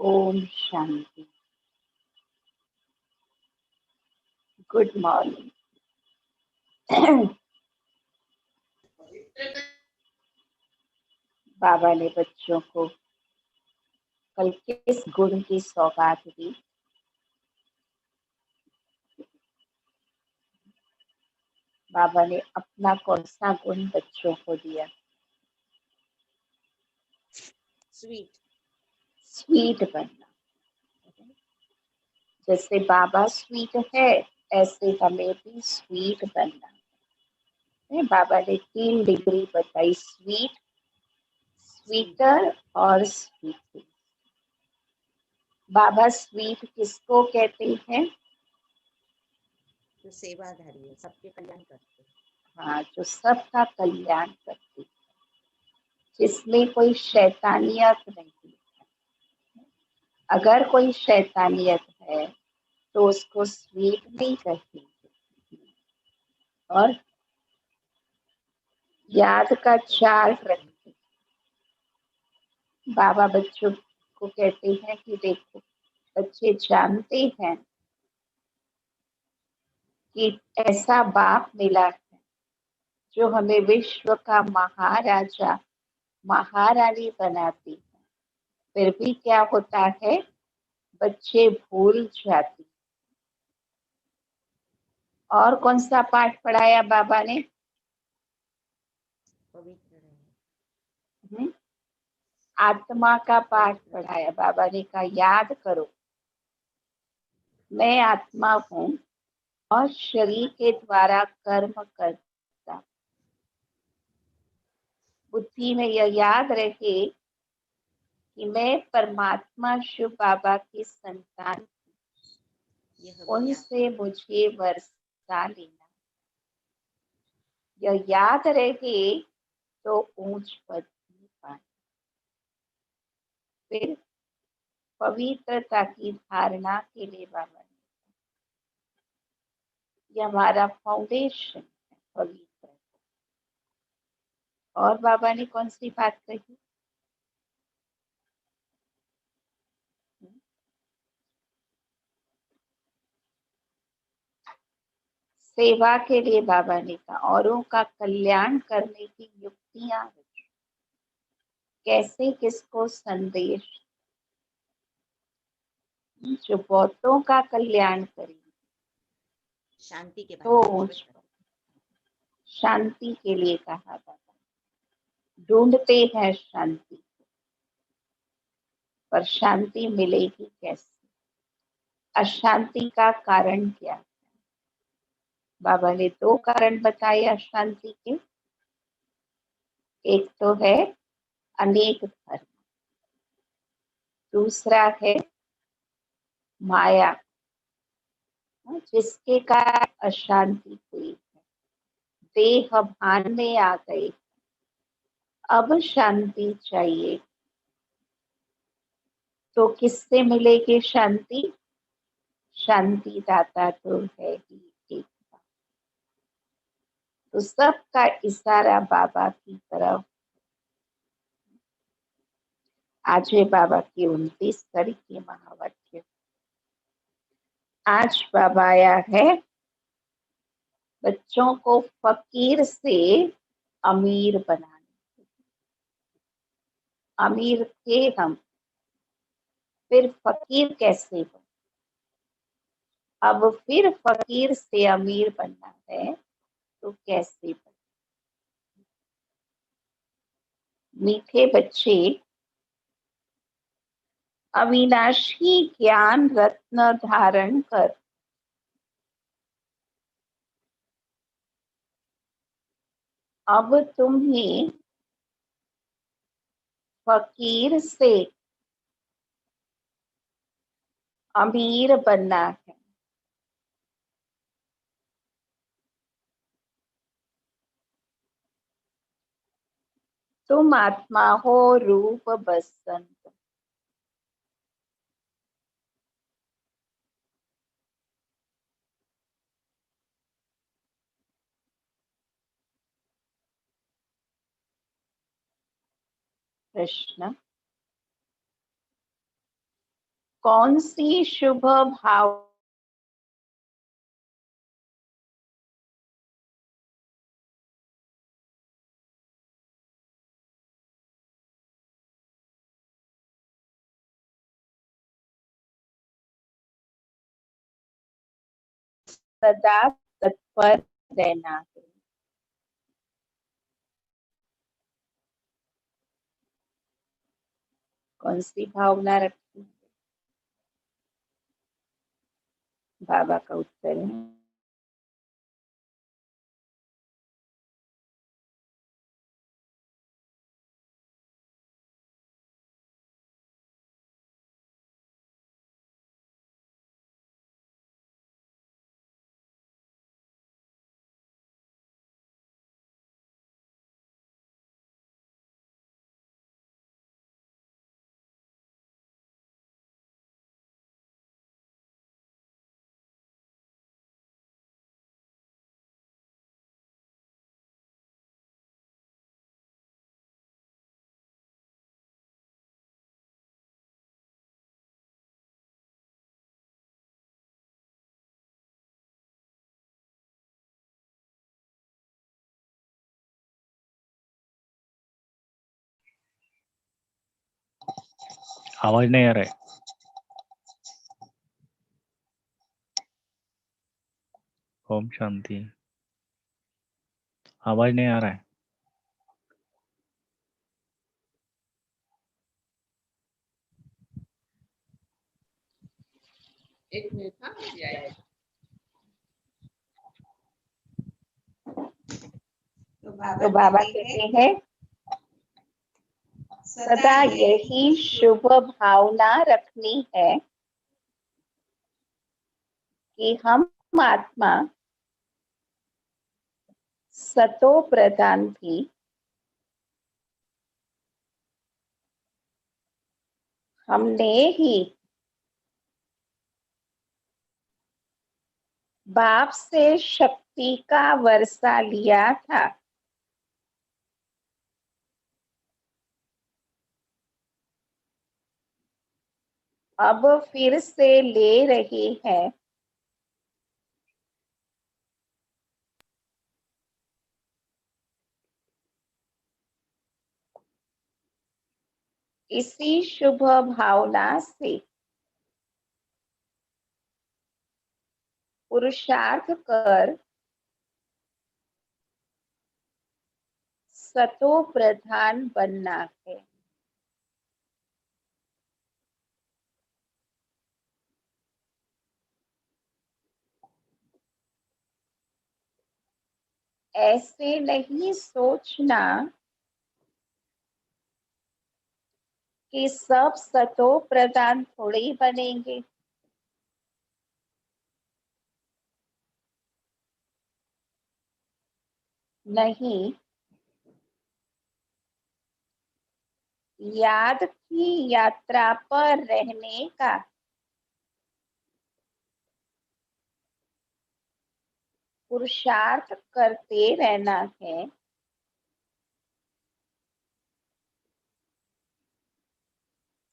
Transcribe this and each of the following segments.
Om Shanti. Good morning. बाबा ने बच्चों को कल किस गुण की सौगात दी? बाबा ने अपना कौन सा गुण बच्चों को दिया? स्वीट बनना। जैसे बाबा स्वीट है, ऐसे हमें भी स्वीट बनना है। बाबा ने 3 डिग्री बताई, स्वीट, स्वीटर और स्वीटी। बाबा स्वीट किसको कहते हैं? जो सेवाधारी है, सबके कल्याण करते हैं। हाँ, जो सबका कल्याण करते हैं, जिसमें कोई शैतानियत नहीं है। अगर कोई शैतानियत है तो उसको स्वीट नहीं कहते। और याद का चार्ट रखते। बाबा बच्चों को कहते हैं कि देखो, बच्चे जानते हैं कि ऐसा बाप मिला है जो हमें विश्व का महाराजा महारानी बनाती है। फिर भी क्या होता है, बच्चे भूल जाते। और कौन सा पाठ पढ़ाया बाबा ने? पवित्र रहे। आत्मा का पाठ पढ़ाया। बाबा ने कहा याद करो, मैं आत्मा हूँ और शरीर के द्वारा कर्म करता। बुद्धि में यह याद रहे कि मैं परमात्मा शिव बाबा की संतान, उनसे मुझे वर्षा लेना। यह याद रहे तो ऊंच पद पाए। फिर पवित्रता की धारणा के लिए बाबा ने, यह हमारा फाउंडेशन है, पवित्र। और बाबा ने कौन सी बात कही? सेवा के लिए बाबा ने कहा औरों का कल्याण करने की युक्तियां रखी। कैसे, किसको संदेश? जो बहुतों का कल्याण करेंगे, शांति के तो शांति के लिए कहा बाबा। ढूंढते हैं शांति, पर शांति मिलेगी कैसे? अशांति का कारण क्या है? बाबा ने 2 कारण बताए अशांति के। एक तो है अनेक धर्म, दूसरा है माया, जिसके कारण अशांति हुई है। देह भान में आ गए, अब शांति चाहिए। तो किससे मिलेगी शांति? शांति दाता तो है ही एक। तो सबका इशारा बाबा की तरफ। आज है बाबा की 29 तारीख की महावाक्य। आज बाबा आया है बच्चों को फकीर से अमीर बनाने। अमीर थे हम, फिर फकीर कैसे बने? अब फिर फकीर से अमीर बनना है तो कैसे बने? मीठे बच्चे, अविनाशी ज्ञान रत्न धारण कर अब तुम्हें फकीर से अमीर बनना है। तुम आत्मा हो रूप बसंत। प्रश्न, कौन सी शुभ भाव सदा तत्पर रहना है? कौन सी भावना रखी है? बाबा का उत्तर है आवाज नहीं आ रहा है। ओम शांति। आवाज नहीं आ रहा है। एक मिनट, हाँ जाएगा। तो बाबा कहते हैं सदा यही शुभ भावना रखनी है कि हम आत्मा सतो प्रधान भी हमने ही बाप से शक्ति का वर्षा लिया था। अब फिर से ले रहे हैं। इसी शुभ भावना से पुरुषार्थ कर सतो प्रधान बनना है। ऐसे नहीं सोचना कि सब सतो प्रधान थोड़े ही बनेंगे। नहीं, याद की यात्रा पर रहने का पुरुषार्थ करते रहना है।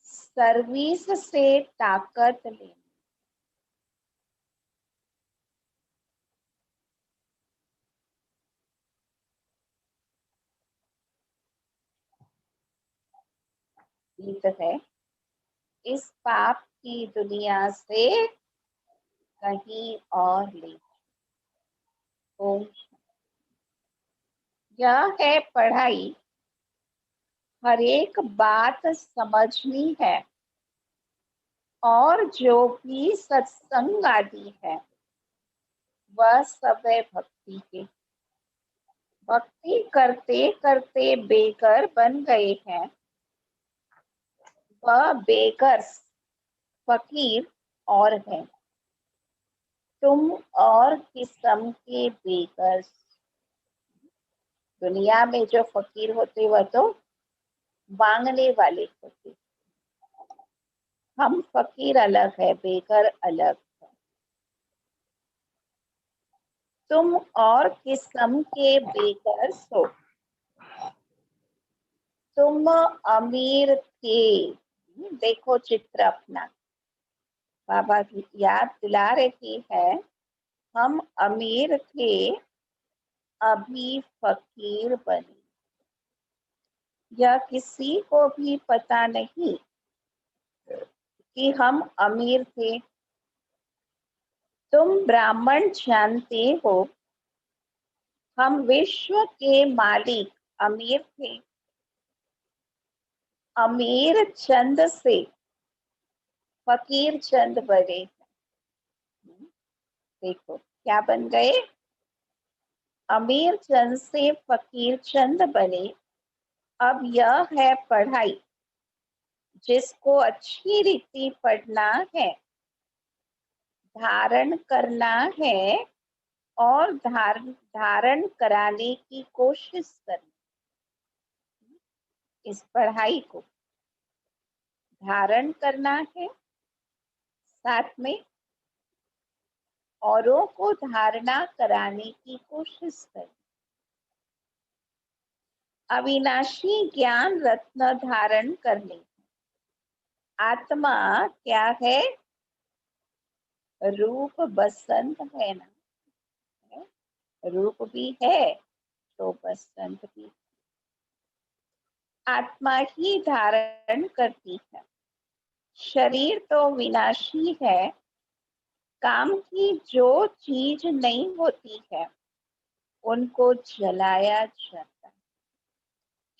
सर्विस से ताकत लेना। गीत है, इस पाप की दुनिया से कहीं और ले। ओम। यह है पढ़ाई, हर एक बात समझनी है और जो भी सत्संग आदि है वह सब है भक्ति के। भक्ति करते करते बेघर बन गए हैं। वह बेघर फकीर और है। तुम और किस्म के बेघर। दुनिया में जो फकीर होते वह तो मांगने वाले होते। हम फकीर अलग है, बेघर अलग है। तुम और किस्म के बेघर हो। तुम अमीर थे, देखो चित्र अपना। बाबा याद दिला रही है, हम अमीर थे, अभी फकीर बने। यह किसी को भी पता नहीं कि हम अमीर थे। तुम ब्राह्मण जानते हो, हम विश्व के मालिक अमीर थे। अमीर चंद से फकीर चंद बने। देखो क्या बन गए, अमीर चंद से फकीर चंद बने। अब यह है पढ़ाई, जिसको अच्छी रीति पढ़ना है, धारण करना है और धारण कराने की कोशिश करनी। इस पढ़ाई को धारण करना है, साथ में औरों को धारणा कराने की कोशिश करनी। अविनाशी ज्ञान रत्न धारण करने। आत्मा क्या है, रूप बसंत है ना, रूप भी है तो बसंत भी। आत्मा ही धारण करती है। शरीर तो विनाशी है। काम की जो चीज नहीं होती है, उनको जलाया जाता है।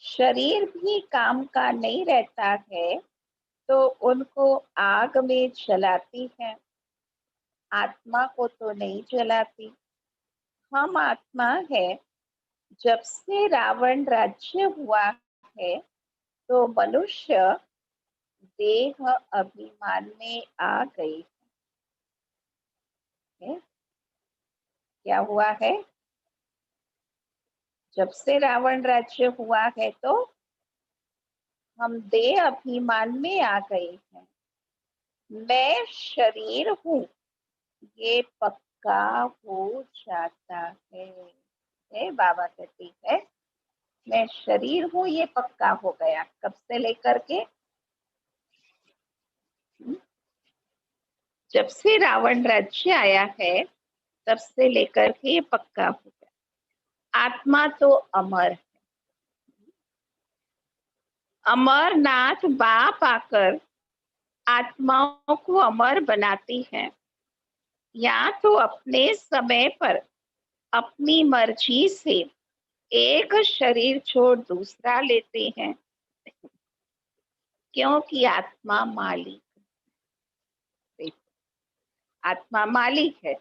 शरीर भी काम का नहीं रहता है, तो उनको आग में जलाती है। आत्मा को तो नहीं जलाती। हम आत्मा है। जब से रावण राज्य हुआ है, तो मनुष्य देह अभिमान में आ गई है। क्या हुआ है, जब से रावण राज्य हुआ है तो हम देह अभिमान में आ गए हैं। मैं शरीर हूँ, ये पक्का हो जाता है। बाबा कहती है, मैं शरीर हूँ, ये पक्का हो गया। कब से लेकर के, जब से रावण राज्य आया है, तब से लेकर के ये पक्का हो गया। आत्मा तो अमर है। अमरनाथ बाप आकर आत्माओं को अमर बनाती है, या तो अपने समय पर अपनी मर्जी से एक शरीर छोड़ दूसरा लेते हैं, क्योंकि आत्मा मालिक, आत्मा मालिक है।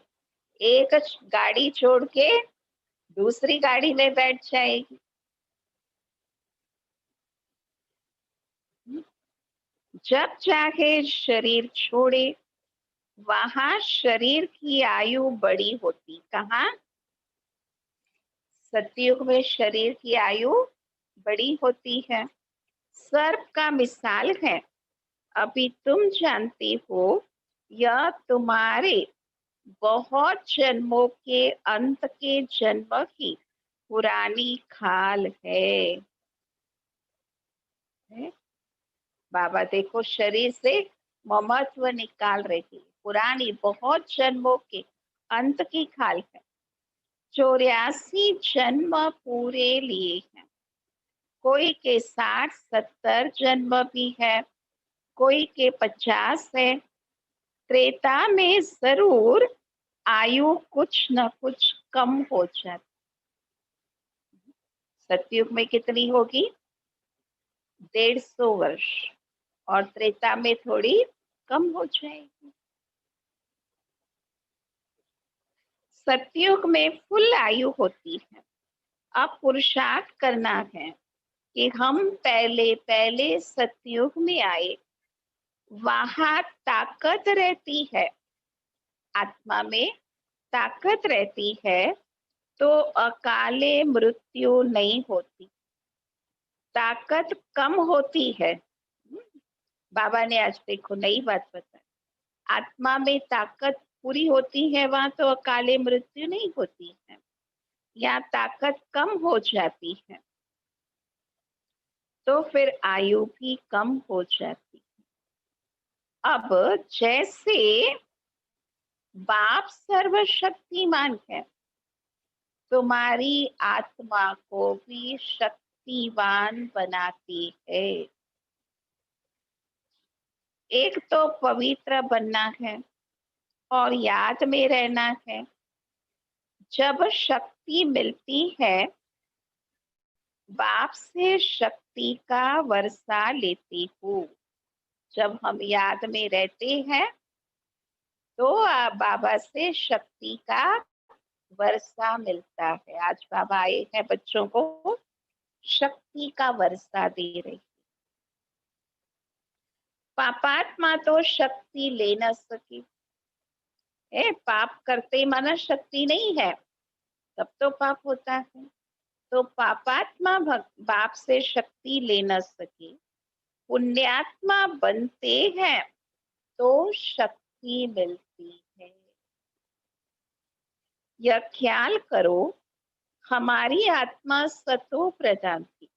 एक गाड़ी छोड़ के दूसरी गाड़ी में बैठ जाएगी। जब चाहे शरीर छोड़े, वहां शरीर की आयु बड़ी होती। कहाँ, सतयुग में शरीर की आयु बड़ी होती है। सर्प का मिसाल है। अभी तुम जानती हो, यह तुम्हारे बहुत जन्मों के अंत के जन्म की पुरानी खाल है। बाबा देखो शरीर से ममत्व निकाल रही, पुरानी बहुत जन्मों के अंत की खाल है। 84 जन्म पूरे लिए हैं। कोई के 60-70 जन्म भी है, कोई के 50 है। त्रेता में जरूर आयु कुछ न कुछ कम हो जाती। सतयुग में कितनी होगी, 150 वर्ष, और त्रेता में थोड़ी कम हो जाएगी। सतयुग में फुल आयु होती है। अब पुरुषार्थ करना है कि हम पहले पहले सतयुग में आए, वहां ताकत रहती है, आत्मा में ताकत रहती है, तो अकाले मृत्यु नहीं होती। ताकत कम होती है। बाबा ने आज देखो नई बात बताई, आत्मा में ताकत पूरी होती है, वहां तो अकाले मृत्यु नहीं होती है। यहाँ ताकत कम हो जाती है, तो फिर आयु भी कम हो जाती है। अब जैसे बाप सर्वशक्तिमान है, तुम्हारी आत्मा को भी शक्तिवान बनाती है। एक तो पवित्र बनना है और याद में रहना है। जब शक्ति मिलती है, बाप से शक्ति का वर्षा लेती हूँ। जब हम याद में रहते हैं तो बाबा से शक्ति का वर्षा मिलता है। आज बाबा आए हैं बच्चों को शक्ति का वर्षा दे रही। पापात्मा तो शक्ति ले न सके। पाप करते माना शक्ति नहीं है, तब तो पाप होता है। तो पापात्मा बाप से शक्ति ले न सके, पुण्यात्मा बनते हैं तो शक्ति मिलती है। यह ख्याल करो, हमारी आत्मा सतो प्रधान थी।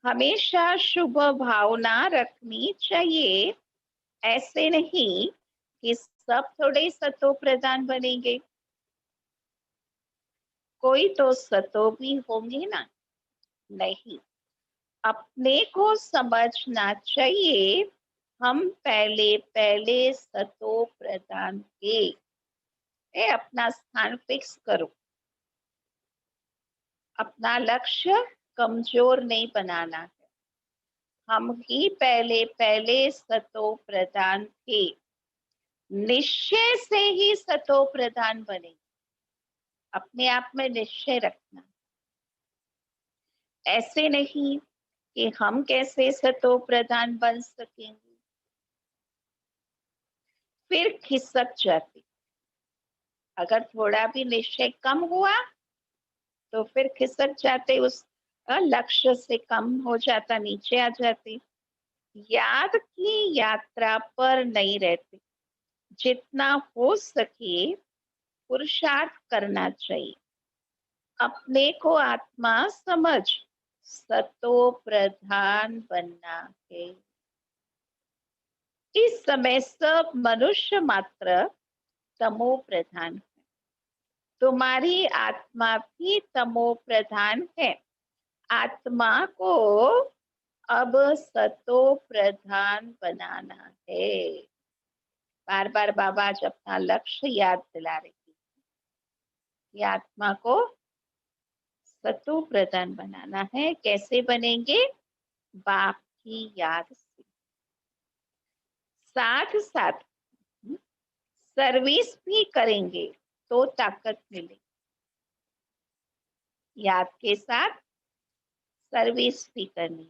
हमेशा शुभ भावना रखनी चाहिए। ऐसे नहीं कि सब थोड़े सतो प्रधान बनेंगे, कोई तो सतो भी होंगे ना। नहीं, अपने को समझना चाहिए हम पहले पहले सतो प्रधान थे। अपना स्थान फिक्स करो। अपना लक्ष्य कमजोर नहीं बनाना है। हम ही पहले पहले सतो प्रधान थे। निश्चय से ही सतो प्रधान बने। अपने आप में निश्चय रखना। ऐसे नहीं कि हम कैसे सतो प्रधान बन सकेंगे, फिर खिसक जाते। अगर थोड़ा भी निश्चय कम हुआ तो फिर खिसक जाते, उस लक्ष्य से कम हो जाता, नीचे आ जाते। याद की यात्रा पर नहीं रहते। जितना हो सके पुरुषार्थ करना चाहिए। अपने को आत्मा समझ सतो प्रधान बनना है। इस समय सब मनुष्य मात्र तमो प्रधान है। तुम्हारी आत्मा भी तमो प्रधान है। आत्मा को अब सतो प्रधान बनाना है। बार बार बाबा आज अपना लक्ष्य याद दिला रही थी कि आत्मा को सतो प्रधान बनाना है। कैसे बनेंगे? बाप की याद से। साथ साथ सर्विस भी करेंगे तो ताकत मिलेगी। याद के साथ सर्विस भी करनी है।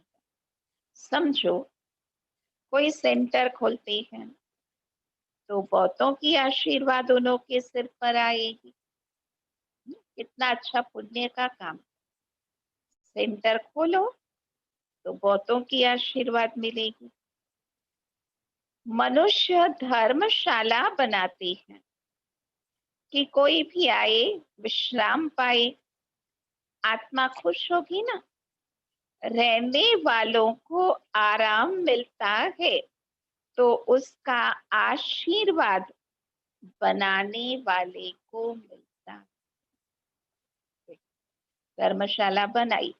समझो कोई सेंटर खोलते हैं तो बहुतों की आशीर्वाद उन्हों के सिर पर आएगी। कितना अच्छा पुण्य का काम। सेंटर खोलो तो बहुतों की आशीर्वाद मिलेगी। मनुष्य धर्मशाला बनाते हैं कि कोई भी आए विश्राम पाए। आत्मा खुश होगी ना। रहने वालों को आराम मिलता है तो उसका आशीर्वाद बनाने वाले को मिलता है। धर्मशाला बनाई,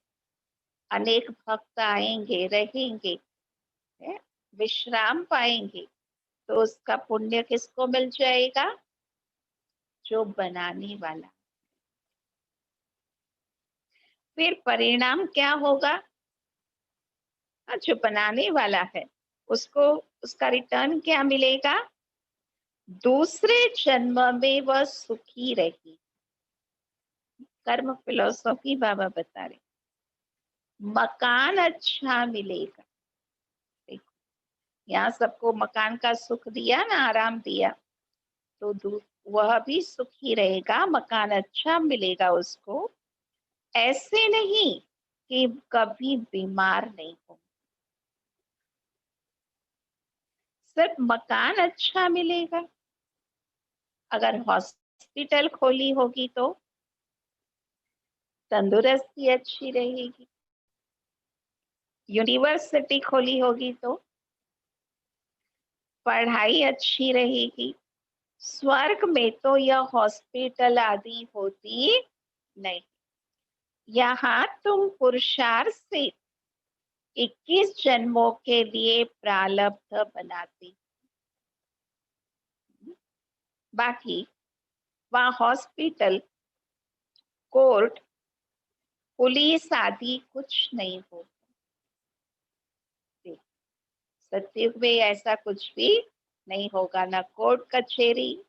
अनेक भक्त आएंगे, रहेंगे, विश्राम पाएंगे, तो उसका पुण्य किसको मिल जाएगा? जो बनाने वाला। फिर परिणाम क्या होगा? जो बनाने वाला है उसको उसका रिटर्न क्या मिलेगा? दूसरे जन्म में वह सुखी रही। कर्म फिलोसॉफी बाबा बता रहे। मकान अच्छा मिलेगा। देखो, यहाँ सबको मकान का सुख दिया ना, आराम दिया, तो वह भी सुखी रहेगा। मकान अच्छा मिलेगा उसको। ऐसे नहीं कि कभी बीमार नहीं हो। सिर्फ मकान अच्छा मिलेगा। अगर हॉस्पिटल खोली होगी तो तंदुरुस्ती अच्छी रहेगी। यूनिवर्सिटी खोली होगी तो पढ़ाई अच्छी रहेगी। स्वर्ग में तो यह हॉस्पिटल आदि होती नहीं। यहाँ तुम पुरुषार्थ से 21 जन्मों के लिए प्रारब्ध बनाती। बाकी वहाँ हॉस्पिटल, कोर्ट, पुलिस आदि कुछ नहीं हो। सत्युग में ऐसा कुछ भी नहीं होगा, ना कोर्ट कचहरी,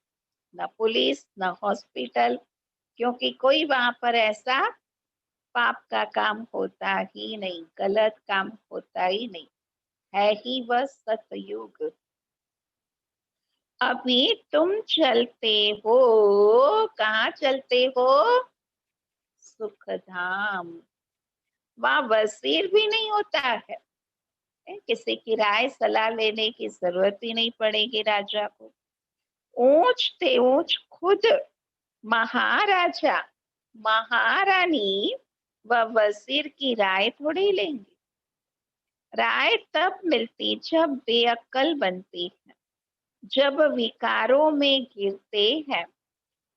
ना पुलिस, ना हॉस्पिटल, क्योंकि कोई वहां पर ऐसा पाप का काम होता ही नहीं, गलत काम होता ही नहीं, है ही वह सतयुग। अभी तुम चलते हो, कहाँ चलते हो? सुखधाम। वहां वजीर भी नहीं होता है, किसी की राय सलाह लेने की जरूरत ही नहीं पड़ेगी राजा को। ऊंच से ऊंच खुद महाराजा महारानी व वजीर की राय थोड़ी लेंगे। राय तब मिलती जब बेअक्ल बनती है, जब विकारों में गिरते हैं।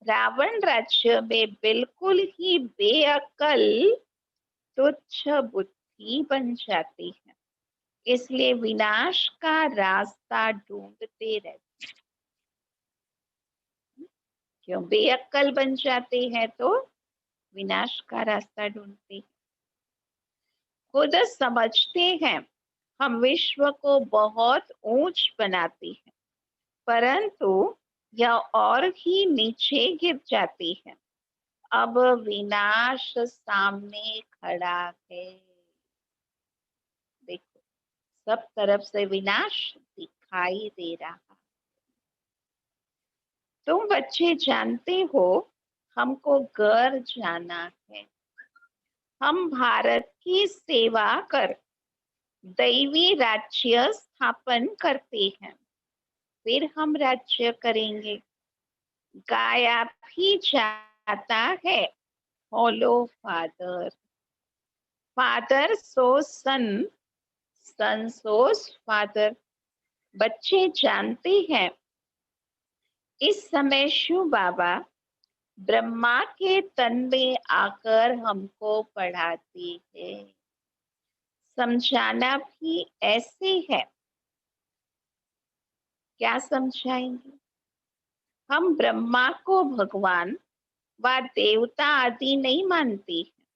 रावण राज्य में बिल्कुल ही बेअक्ल तुच्छ बुद्धि बन जाती है, इसलिए विनाश का रास्ता ढूंढते रहते। क्यों बेअक्ल बन जाते हैं तो विनाश का रास्ता ढूंढते हैं। खुद समझते हैं हम विश्व को बहुत ऊंच बनाते हैं, परंतु यह और ही नीचे गिर जाती है। अब विनाश सामने खड़ा है। देखो, सब तरफ से विनाश दिखाई दे रहा। तुम बच्चे जानते हो हमको घर जाना है। हम भारत की सेवा कर दैवी राज्य स्थापन करते हैं, फिर हम राज्य करेंगे। गाया भी जाता है, फॉलो फादर, फादर सो सन, सन सोस फादर। बच्चे जानते हैं इस समय शिव बाबा ब्रह्मा के तन में आकर हमको पढ़ाते हैं। समझाना भी ऐसे है। क्या समझाएंगे? हम ब्रह्मा को भगवान व देवता आदि नहीं मानते हैं।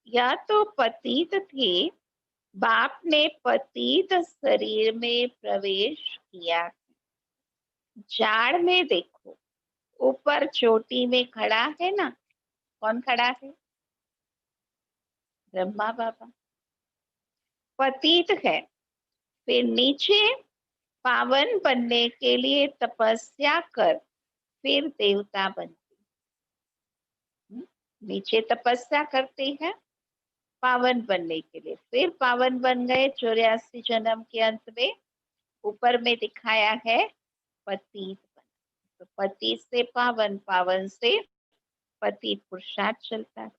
यह तो पतित थे, बाप ने पतित शरीर में प्रवेश किया। जाड़ में देखो, ऊपर चोटी में खड़ा है ना, कौन खड़ा है? ब्रह्मा बाबा। पतित है, फिर नीचे पावन बनने के लिए तपस्या कर फिर देवता बनते। नीचे तपस्या करते हैं पावन बनने के लिए, फिर पावन बन गए 84 जन्म के अंत में। ऊपर में दिखाया है पतित बना, तो पतित से पावन, पावन से पतित पुरुषार्थ चलता है।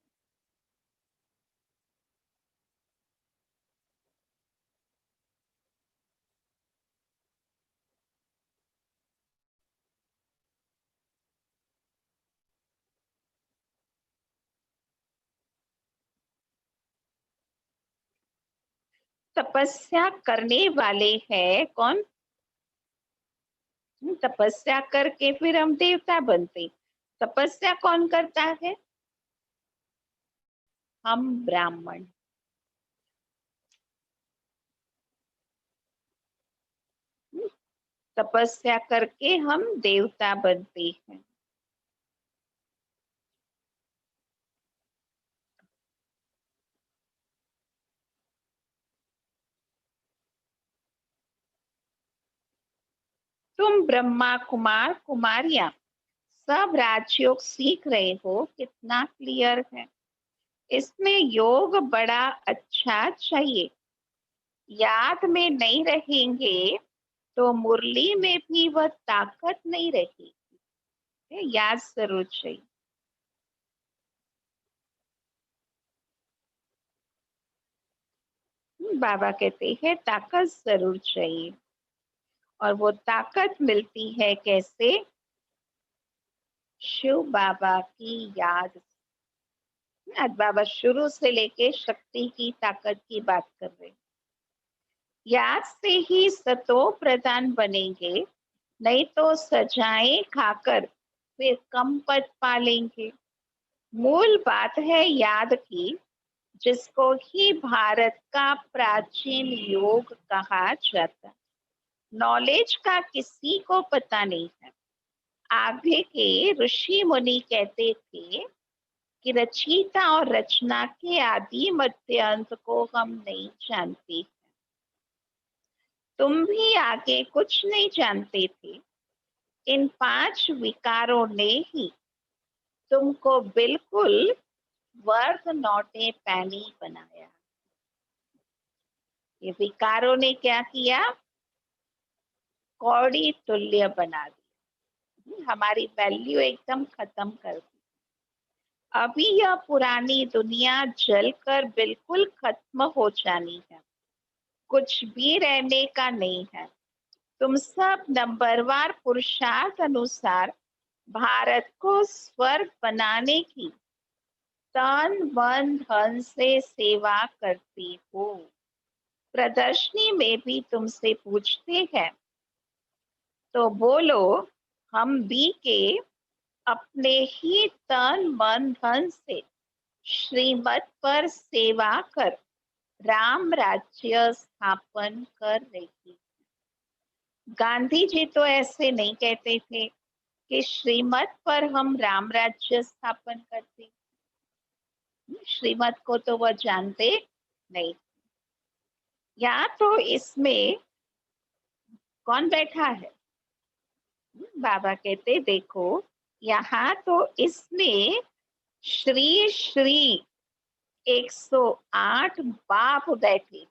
तपस्या करने वाले हैं कौन? तपस्या करके फिर हम देवता बनते। तपस्या कौन करता है? हम ब्राह्मण। तपस्या करके हम देवता बनते हैं। तुम ब्रह्मा कुमार कुमारियां सब राजयोग सीख रहे हो, कितना क्लियर है। इसमें योग बड़ा अच्छा चाहिए। याद में नहीं रहेंगे तो मुरली में भी वह ताकत नहीं रहेगी। याद जरूर चाहिए। बाबा कहते हैं ताकत जरूर चाहिए। और वो ताकत मिलती है कैसे? शिव बाबा की याद से। आज बाबा शुरू से लेके शक्ति की ताकत की बात कर रहे। याद से ही सतो प्रधान बनेंगे, नहीं तो सजाएं खाकर फिर कम पद पालेंगे। मूल बात है याद की, जिसको ही भारत का प्राचीन योग कहा जाता। नॉलेज का किसी को पता नहीं है। आगे के ऋषि मुनि कहते थे कि रचयिता और रचना के आदि मध्य अंत को हम नहीं जानते। तुम भी आगे कुछ नहीं जानते थे। इन 5 विकारों ने ही तुमको बिल्कुल वर्थ नॉटे पैनी बनाया। ये विकारों ने क्या किया? कौड़ी तुल्य बना दिया। हमारी वैल्यू एकदम खत्म कर दी। अभी यह पुरानी दुनिया जलकर बिल्कुल खत्म हो जानी है। कुछ भी रहने का नहीं है। तुम सब नंबरवार पुरुषार्थ अनुसार भारत को स्वर्ग बनाने की तन मन धन से सेवा करती हो। प्रदर्शनी में भी तुमसे पूछते हैं तो बोलो, हम भी के अपने ही तन मन धन से श्रीमत पर सेवा कर राम राज्य स्थापन कर रही। गांधी जी तो ऐसे नहीं कहते थे कि श्रीमत पर हम राम राज्य स्थापन करते। श्रीमत को तो वह जानते नहीं। या तो इसमें कौन बैठा है? बाबा कहते देखो, यहाँ तो इसमें श्री श्री 108 बाप बैठे।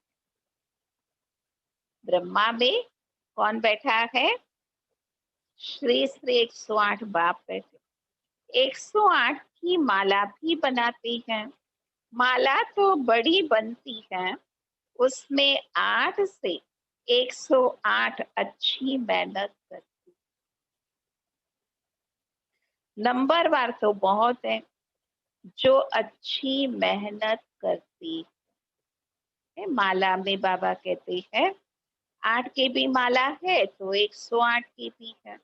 ब्रह्मा में कौन बैठा है? श्री श्री 108 बाप बैठे। 108 की माला भी बनाती हैं। माला तो बड़ी बनती है, उसमें 8 से 108 अच्छी मेहनत करती। नंबरवार तो बहुत है जो अच्छी मेहनत करती है। माला में बाबा कहते हैं 8 की भी माला है तो 108 की भी है।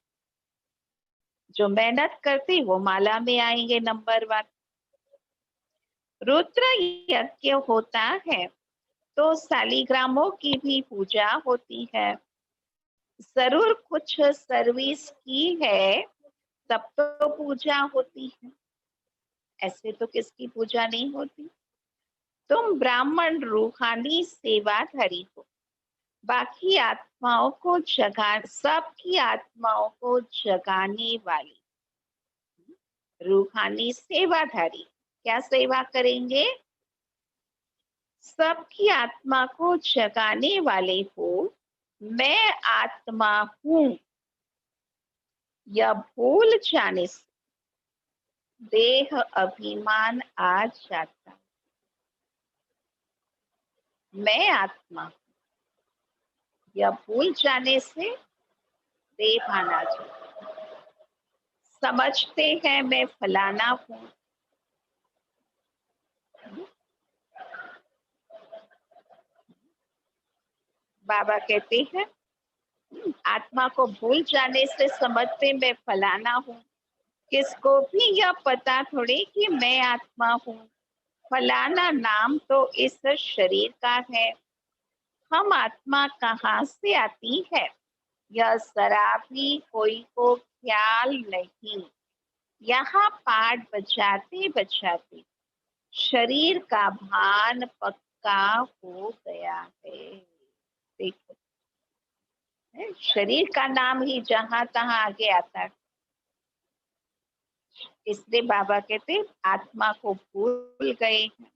जो मेहनत करती वो माला में आएंगे नंबरवार। रुद्र यज्ञ होता है तो शालिग्रामों की भी पूजा होती है। जरूर कुछ सर्विस की है तब तो पूजा होती है, ऐसे तो किसकी पूजा नहीं होती। तुम ब्राह्मण रूहानी सेवाधारी हो। बाकी आत्माओं को सबकी आत्माओं को जगाने वाली रूहानी सेवाधारी। क्या सेवा करेंगे? सबकी आत्मा को जगाने वाले हो। मैं आत्मा हूं यह भूल जाने से देह अभिमान आ जाता। मैं आत्मा यह भूल जाने से देह भान आ जाता। समझते हैं मैं फलाना हूं। बाबा कहते हैं आत्मा को भूल जाने से समझते मैं फलाना हूँ। किसको भी यह पता थोड़ी कि मैं आत्मा हूँ। फलाना नाम तो इस शरीर का है। हम आत्मा कहाँ से आती है यह जरा भी कोई को ख्याल नहीं। यहाँ पाठ बजाते बजाते शरीर का भान पक्का हो गया है। देखो शरीर का नाम ही जहां तहां आगे आता है। इसलिए बाबा कहते आत्मा को भूल गए हैं।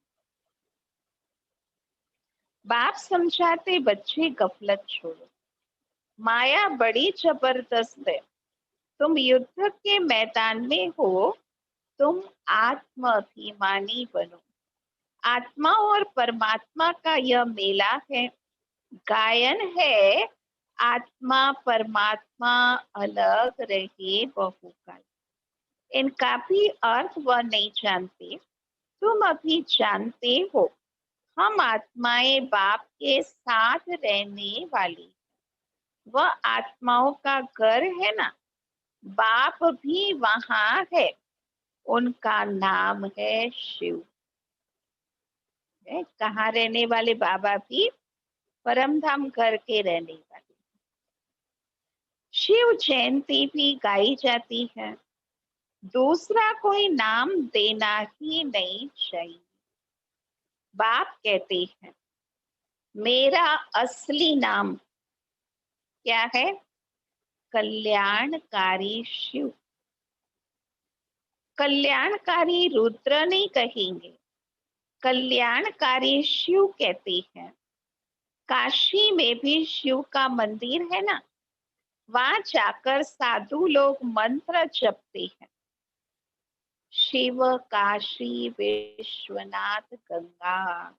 बाप समझाते बच्चे गफलत छोड़ो, माया बड़ी जबरदस्त है। तुम युद्ध के मैदान में हो, तुम आत्माभिमानी बनो। आत्मा और परमात्मा का यह मेला है। गायन है आत्मा परमात्मा अलग रहे बहुकाल, इनका भी अर्थ वह नहीं जानते। तुम अभी जानते हो, हम आत्माएं बाप के साथ रहने वाली। वह आत्माओं का घर है ना, बाप भी वहां है। उनका नाम है शिव। कहाँ रहने वाले? बाबा भी परम धाम घर के रहने वाले। शिव जयंती भी गाई जाती है। दूसरा कोई नाम देना ही नहीं चाहिए। बाप कहते हैं मेरा असली नाम क्या है? कल्याणकारी शिव। कल्याणकारी रुद्र नहीं कहेंगे, कल्याणकारी शिव कहते हैं। काशी में भी शिव का मंदिर है ना, वहां जाकर साधु लोग मंत्र जपते हैं। शिव काशी विश्वनाथ गंगा।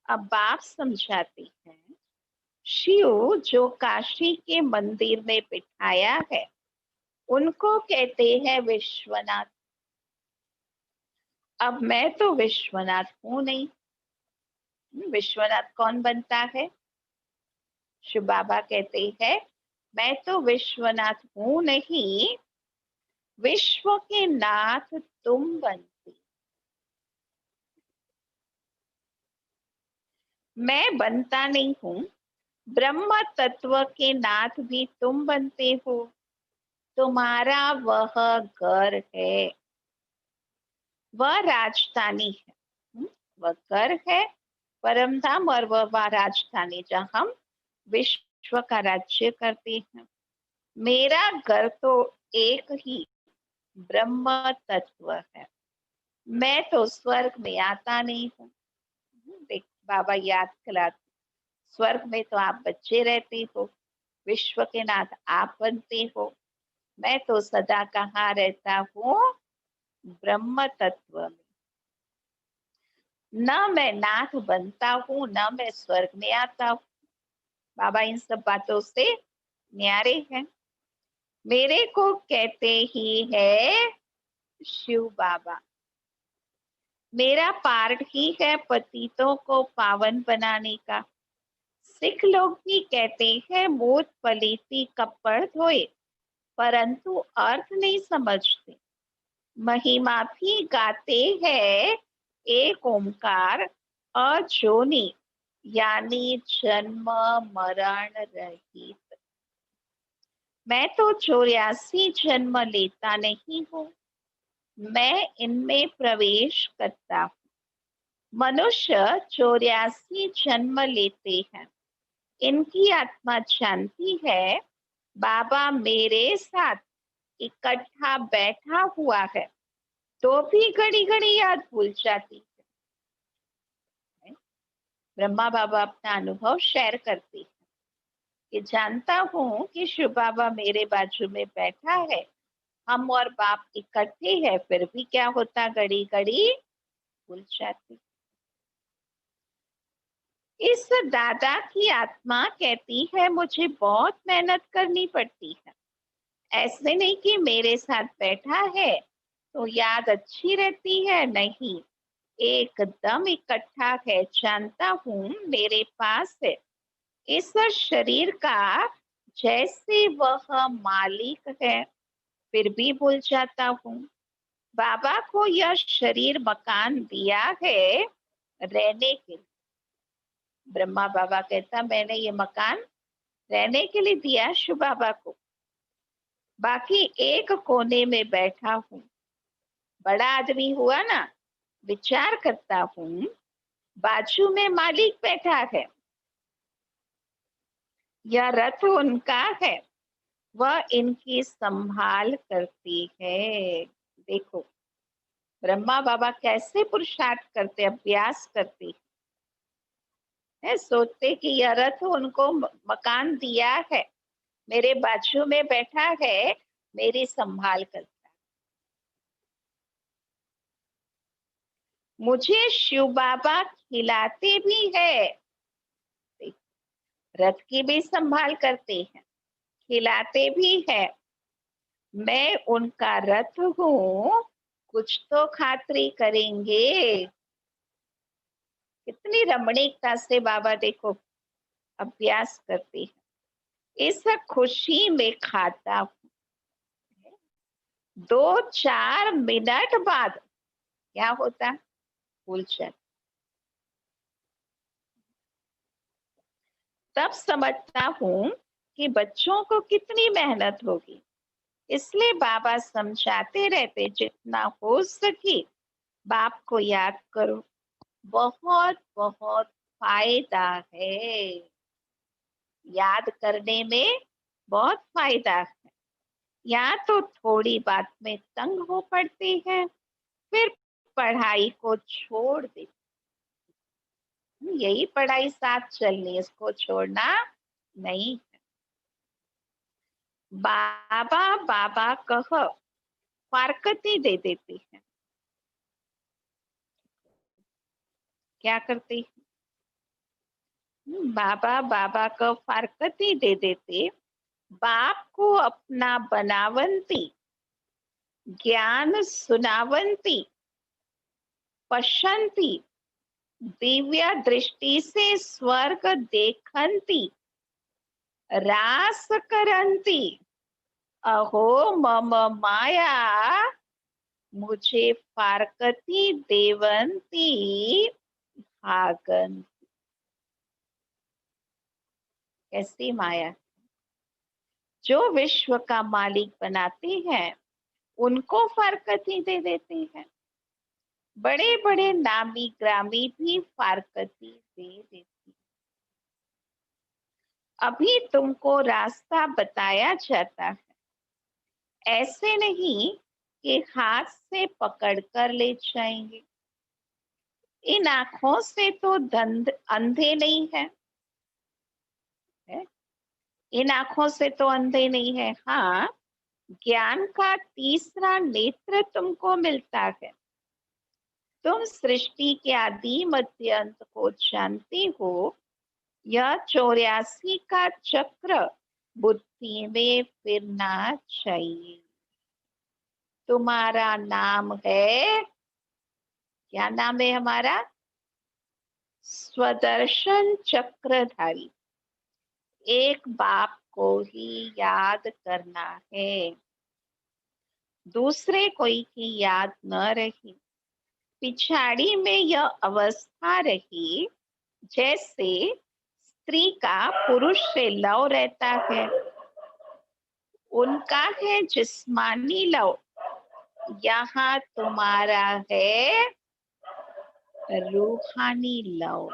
अब बाप समझाते हैं शिव जो काशी के मंदिर में बिठाया है, उनको कहते हैं विश्वनाथ। अब मैं तो विश्वनाथ हूं नहीं। विश्वनाथ कौन बनता है? शिव बाबा कहते हैं मैं तो विश्वनाथ हूं नहीं, विश्व के नाथ तुम बनते। मैं बनता नहीं हूं, ब्रह्म तत्व के नाथ भी तुम बनते हो। तुम्हारा वह घर है, वह राजधानी है। वह घर है परम धाम, और वह राजधानी जहाँ हम विश्व का राज्य करते हैं। मेरा घर तो एक ही ब्रह्म तत्व है। मैं तो स्वर्ग में आता नहीं हूँ। देख बाबा याद कराते, स्वर्ग में तो आप बच्चे रहते हो, विश्व के नाथ आप बनते हो। मैं तो सदा कहाँ रहता हूँ? ब्रह्म तत्व में। न मैं नाथ बनता हूँ, न मैं स्वर्ग में आता हूँ। बाबा इन सब बातों से न्यारे हैं। मेरे को कहते ही है शिव बाबा। मेरा पार्ट ही है पतितों को पावन बनाने का। सिख लोग भी कहते हैं मूत पलीती कपड़ धोए, परंतु अर्थ नहीं समझते। महिमा भी गाते हैं एक ओंकार अजोनी, यानी जन्म मरण रहित। मैं तो 84 जन्म लेता नहीं हूँ, मैं इनमें प्रवेश करता हूँ। मनुष्य 84 जन्म लेते हैं। इनकी आत्मा जानती है बाबा मेरे साथ इकट्ठा बैठा हुआ है, तो भी घड़ी घड़ी याद भूल जाती है। ब्रह्मा बाबा अपना अनुभव शेयर करते हैं कि जानता हूँ कि शिव बाबा मेरे बाजू में बैठा है, हम और बाप इकट्ठे हैं, फिर भी क्या होता, घड़ी घड़ी भूल जाती। इस दादा की आत्मा कहती है मुझे बहुत मेहनत करनी पड़ती है। ऐसे नहीं कि मेरे साथ बैठा है तो याद अच्छी रहती है, नहीं, एकदम इकट्ठा है। जानता हूँ मेरे पास है इस शरीर का जैसे वह मालिक है, फिर भी भूल जाता हूँ। बाबा को यह शरीर मकान दिया है रहने के लिए। ब्रह्मा बाबा कहता मैंने ये मकान रहने के लिए दिया शिव बाबा को, बाकी एक कोने में बैठा हूँ। बड़ा आदमी हुआ ना, विचार करता हूँ बाजू में मालिक बैठा है, यह रथ उनका है, वह इनकी संभाल करती है। देखो ब्रह्मा बाबा कैसे पुरुषार्थ करते, अभ्यास करते है। सोचते कि यह रथ उनको मकान दिया है, मेरे बाजू में बैठा है, मेरी संभाल करता है। मुझे शिव बाबा खिलाते भी है। रथ की भी संभाल करते हैं, खिलाते भी है। मैं उनका रथ हूँ, कुछ तो खातिरी करेंगे। कितनी रमणीकता से बाबा देखो अभ्यास करती है। इस खुशी में खाता हूँ। 2-4 मिनट बाद क्या होता? भूल जाता। तब समझता हूँ कि बच्चों को कितनी मेहनत होगी, इसलिए बाबा समझाते रहते, जितना हो सके बाप को याद करो, बहुत बहुत फायदा है। याद करने में बहुत फायदा है। या तो थोड़ी बात में तंग हो पड़ते हैं, फिर पढ़ाई को छोड़ देते। यही पढ़ाई साथ चलनी, इसको छोड़ना नहीं। बाबा बाबा कह फारकती दे देते हैं। क्या करते हैं? बाबा बाबा को फारकती दे देते, बाप को अपना बनावंती, ज्ञान सुनावंती, पशंती, दिव्य दृष्टि से स्वर्ग देखंती, रास करंती, अहो मम माया, मुझे फारकती देवंती भागन। कैसी माया! जो विश्व का मालिक बनाते हैं उनको फारकती दे देते हैं। बड़े बड़े नामी ग्रामी भी फारकती दे देती। अभी तुमको रास्ता बताया जाता है, ऐसे नहीं कि हाथ से पकड़ कर ले जाएंगे। इन आंखों से तो अंधे नहीं है, इन आंखों से तो अंधे नहीं है। हाँ, ज्ञान का तीसरा नेत्र तुमको मिलता है। तुम सृष्टि के आदि मध्य अंत को जानते हो। यह 84 का चक्र बुद्धि में फिरना चाहिए। तुम्हारा नाम है, क्या नाम है हमारा? स्वदर्शन चक्रधारी। एक बाप को ही याद करना है, दूसरे कोई की याद न रही। पिछाड़ी में यह अवस्था रही जैसे स्त्री का पुरुष से लव रहता है। उनका है जिस्मानी लव, यहाँ तुम्हारा है रूहानी लव।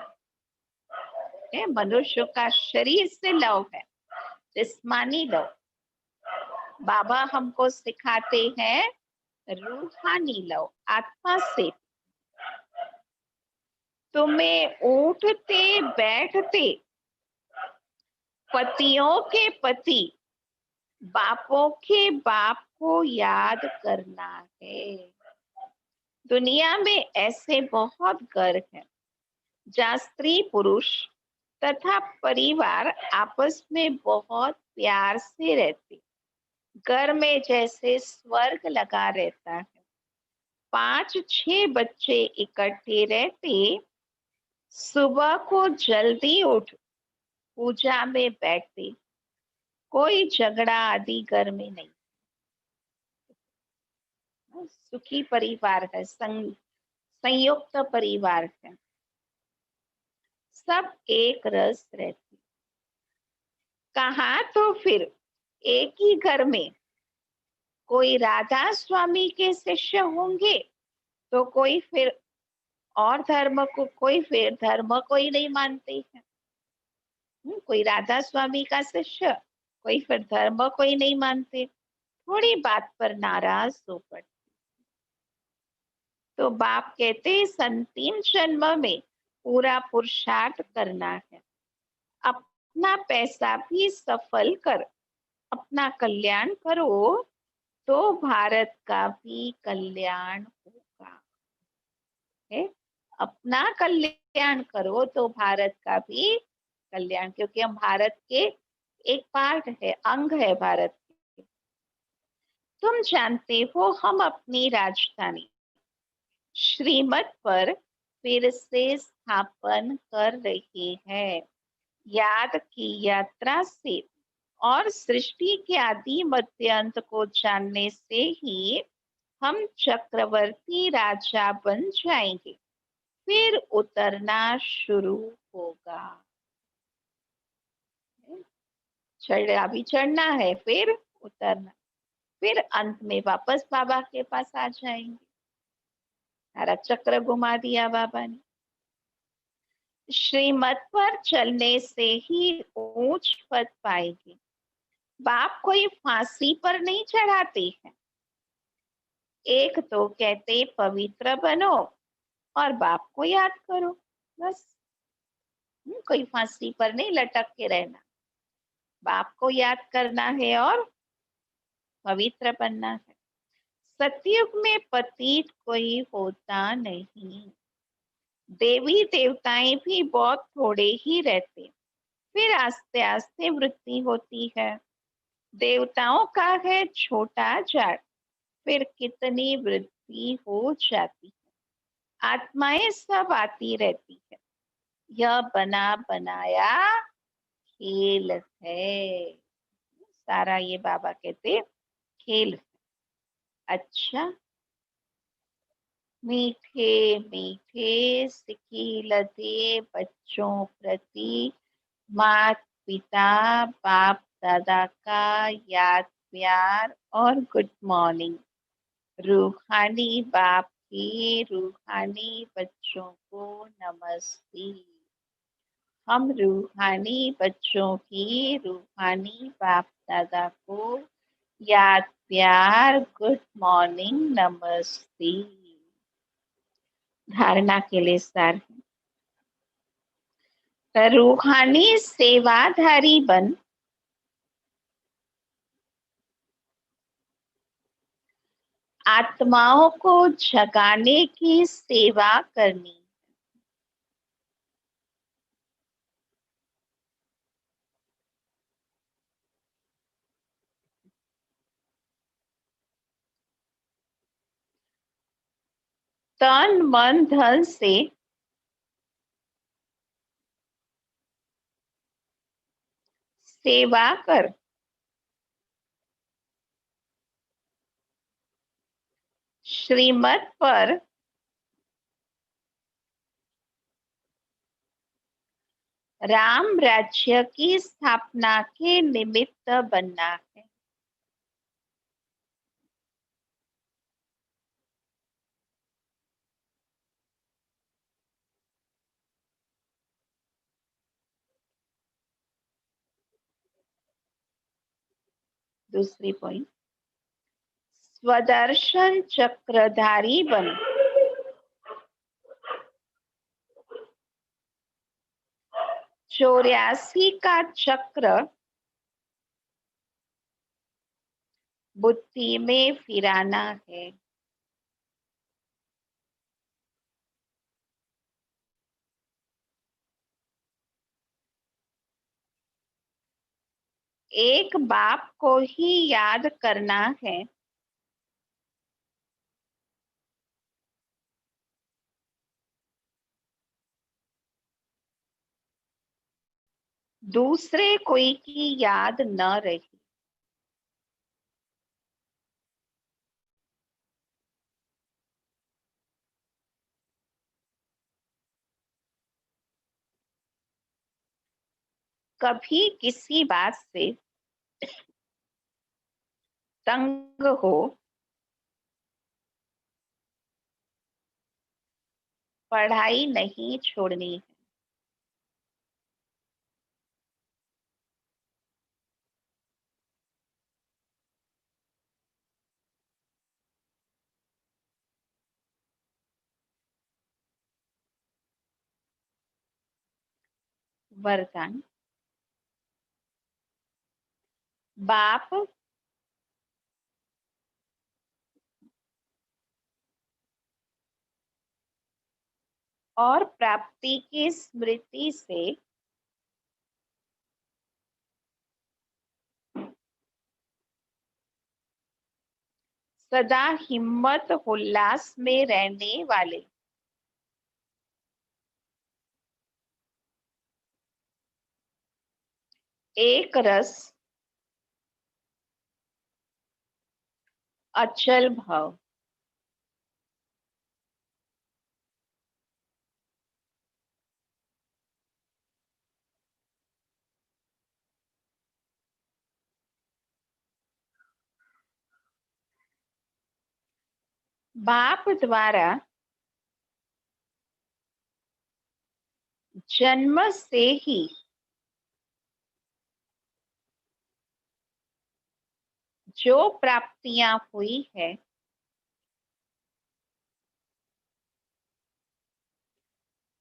मनुष्य का शरीर से लव है, जिस्मानी लव। बाबा हमको सिखाते हैं रूहानी लव, आत्मा से। तुम्हें उठते बैठते पतियों के पति, बापों के बाप को याद करना है। दुनिया में ऐसे बहुत घर हैं जहाँ स्त्री पुरुष तथा परिवार आपस में बहुत प्यार से रहते, घर में जैसे स्वर्ग लगा रहता है। 5-6 बच्चे इकट्ठे रहते, सुबह को जल्दी उठ पूजा में बैठते, कोई झगड़ा आदि घर में नहीं। सुखी परिवार है, संयुक्त परिवार है, सब एक रस रहती। कहा तो फिर एक ही घर में कोई राधा स्वामी के शिष्य होंगे, तो कोई फिर और धर्म को, कोई फिर धर्म को ही नहीं मानते हैं। कोई राधा स्वामी का शिष्य, कोई फिर धर्म को ही नहीं मानते, थोड़ी बात पर नाराज हो पड़ते। तो बाप कहते हैं अंतिम जन्म में पूरा पुरुषार्थ करना है, अपना पैसा भी सफल कर अपना कल्याण करो, तो भारत का भी कल्याण होगा। है? अपना कल्याण करो तो भारत का भी कल्याण, क्योंकि हम भारत के एक पार्ट है, अंग है भारत के। तुम जानते हो हम अपनी राजधानी श्रीमत पर फिर से स्थापन कर रहे हैं। याद की यात्रा से और सृष्टि के आदि मध्य अंत को जानने से ही हम चक्रवर्ती राजा बन जाएंगे, फिर उतरना शुरू होगा। अभी चढ़ना है, फिर उतरना, फिर अंत में वापस बाबा के पास आ जाएंगे। सारा चक्र घुमा दिया बाबा ने। श्रीमत पर चलने से ही ऊंच पद पाएंगे। बाप कोई फांसी पर नहीं चढ़ाते हैं। एक तो कहते पवित्र बनो और बाप को याद करो, बस। कोई फांसी पर नहीं लटक के रहना, बाप को याद करना है और पवित्र बनना है। सतयुग में पतित कोई होता नहीं। देवी देवताएं भी बहुत थोड़े ही रहते, फिर आस्ते आस्ते वृद्धि होती है। देवताओं का है छोटा जाट, फिर कितनी वृद्धि हो जाती है। आत्माएं सब आती रहती है। यह बना बनाया खेल है। सारा ये बाबा कहते खेल है। अच्छा, मीठे मीठे सिखिलते बच्चों प्रति मात पिता बाप दादा का याद प्यार और गुड मॉर्निंग। रूहानी बाप के रूहानी बच्चों को नमस्ते। हम रूहानी बच्चों की रूहानी बाप दादा को याद प्यार गुड मॉर्निंग नमस्ते। धारणा के लिए सार, रूहानी सेवाधारी बन आत्माओं को जगाने की सेवा करनी। तन मन धन से सेवा कर श्रीमत पर राम राज्य की स्थापना के निमित्त बनना है। दूसरी पॉइंट, स्वदर्शन चक्रधारी बन 84 का चक्र बुद्धि में फिराना है। एक बाप को ही याद करना है। दूसरे कोई की याद न रही। कभी किसी बात से तंग हो, पढ़ाई नहीं छोड़नी है। वरदान, बाप और प्राप्ति की स्मृति से सदा हिम्मत उल्लास में रहने वाले, एक रस अचल भाव, बाप द्वारा जन्म से ही जो प्राप्तियां हुई है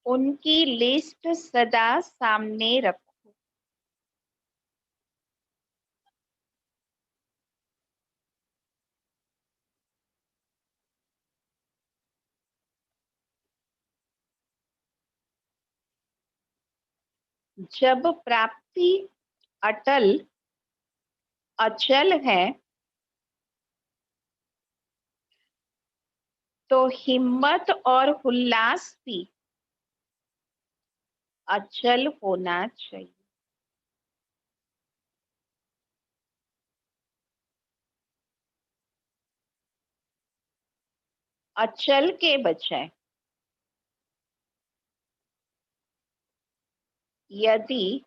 उनकी लिस्ट सदा सामने रखो। जब प्राप्ति अटल अचल है तो हिम्मत और उल्लास भी अचल होना चाहिए। अचल के बजाय यदि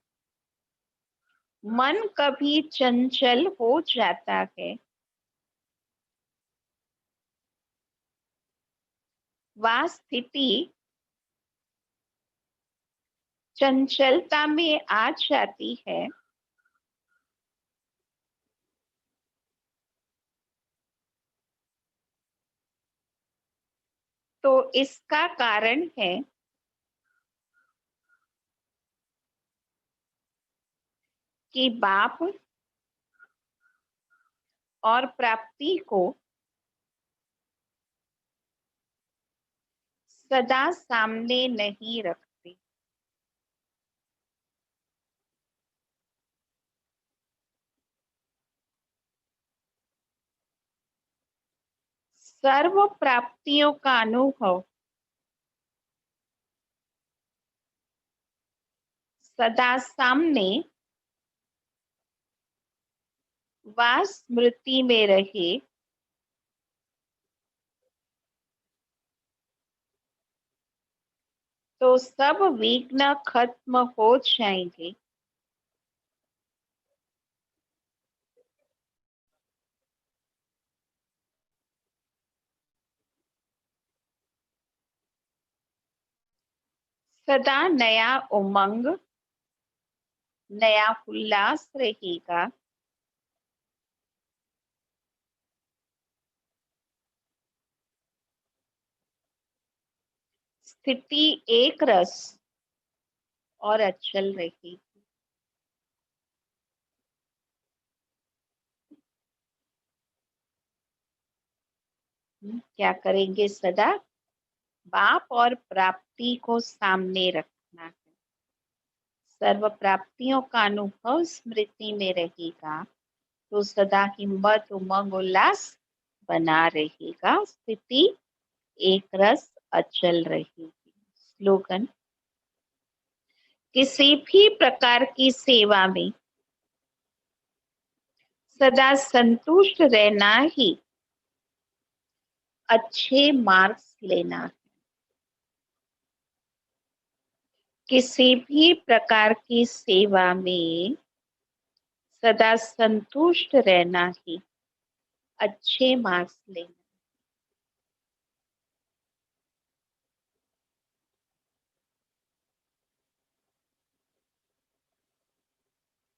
मन कभी चंचल हो जाता है, वह स्थिति चंचलता में आ जाती है, तो इसका कारण है कि बाप और प्राप्ति को सदा सामने नहीं रखते। सर्व प्राप्तियों का अनुभव सदा सामने व स्मृति में रहे, तो सब विघ्न खत्म हो जाएंगे। सदा नया उमंग, नया उल्लास रहेगा। स्थिति एक रस और अचल रहेगी। क्या करेंगे? सदा बाप और प्राप्ति को सामने रखना है। सर्व प्राप्तियों का अनुभव स्मृति में रहेगा, तो सदा हिम्मत उमंग उल्लास बना रहेगा। स्थिति एक रस अचल रहेगी। स्लोगन: किसी भी प्रकार की सेवा में सदा संतुष्ट रहना ही अच्छे मार्क्स लेना है। किसी भी प्रकार की सेवा में सदा संतुष्ट रहना ही अच्छे मार्क्स लेना।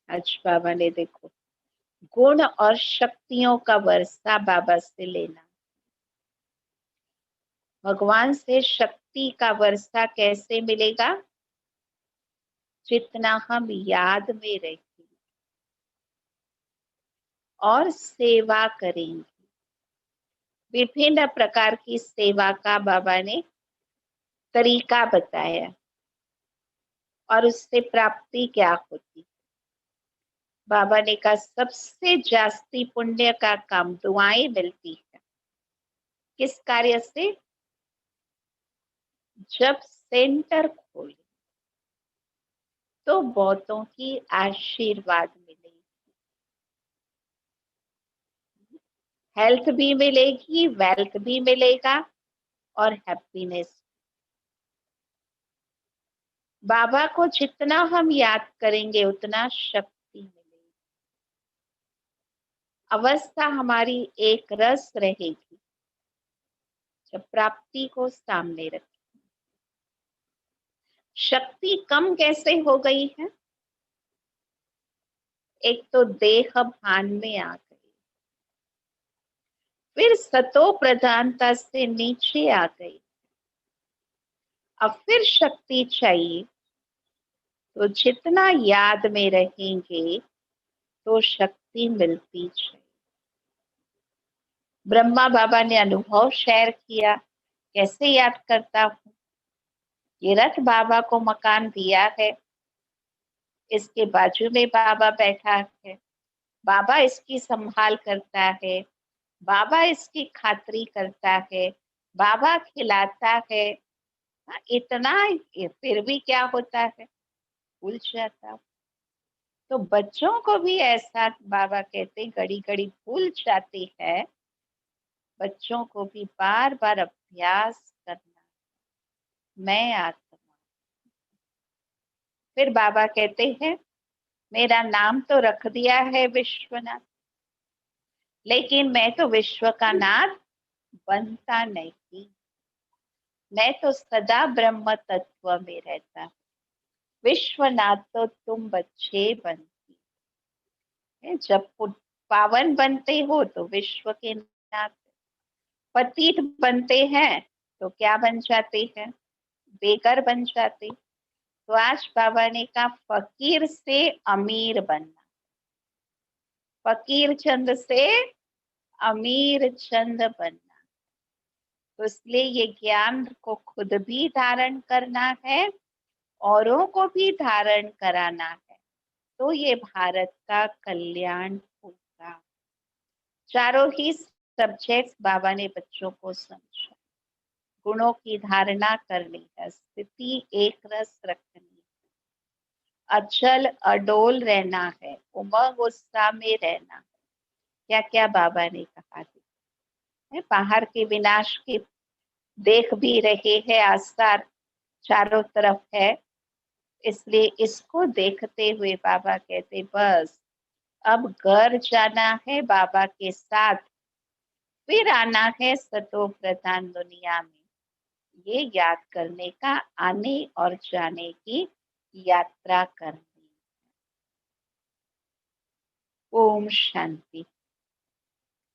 आज बाबा ने देखो गुण और शक्तियों का वर्षा बाबा से लेना। भगवान से शक्ति का वर्षा कैसे मिलेगा? जितना हम याद में रहेंगे और सेवा करेंगे। विभिन्न प्रकार की सेवा का बाबा ने तरीका बताया और उससे प्राप्ति क्या होती। बाबा ने कहा सबसे जास्ती पुण्य का काम दुआएं मिलती है। किस कार्य से? जब सेंटर खोले तो बहुतों की आशीर्वाद मिलेगी, हेल्थ भी मिलेगी, वेल्थ भी मिलेगा और हैप्पीनेस। बाबा को जितना हम याद करेंगे उतना शक्ति मिलेगी, अवस्था हमारी एक रस रहेगी जब प्राप्ति को सामने रखें। शक्ति कम कैसे हो गई है? एक तो देह भान में आ गई, फिर सतो प्रधानता से नीचे आ गई, अब फिर शक्ति चाहिए। तो जितना याद में रहेंगे तो शक्ति मिलती जाए। ब्रह्मा बाबा ने अनुभव शेयर किया, कैसे याद करता हूँ? ये रथ बाबा को मकान दिया है, इसके बाजू में बाबा बैठा है, बाबा इसकी संभाल करता है, बाबा इसकी खातिरी करता है, बाबा खिलाता है। इतना फिर भी क्या होता है? भूल जाता। तो बच्चों को भी ऐसा बाबा कहते घड़ी घड़ी भूल जाती है, बच्चों को भी बार बार अभ्यास करना, मैं आत्मा। फिर बाबा कहते हैं मेरा नाम तो रख दिया है विश्वनाथ, लेकिन मैं तो विश्व का नाथ बनता नहीं, मैं तो सदा ब्रह्म तत्व में रहता। विश्वनाथ तो तुम बच्चे बनती है, जब पावन बनते हो तो विश्व के नाथ, पतित बनते हैं तो क्या बन जाते हैं? बेघर बन जाते। तो आज बाबा ने कहा फकीर से अमीर बनना, फकीर चंद से अमीर चंद बनना। तो इसलिए ये ज्ञान को खुद भी धारण करना है, औरों को भी धारण कराना है, तो ये भारत का कल्याण होगा। चारों ही सब्जेक्ट्स बाबा ने बच्चों को समझा। गुणों की धारणा करनी है, स्थिति एक रस रखनी है, अचल अडोल रहना है, उमंग उत्साह में रहना है। क्या क्या बाबा ने कहा है? बाहर के विनाश के देख भी रहे हैं, आसार चारों तरफ है, इसलिए इसको देखते हुए बाबा कहते बस अब घर जाना है बाबा के साथ, फिर आना है सतो प्रधान दुनिया में। ये याद करने का, आने और जाने की यात्रा करनी। ओम शांति।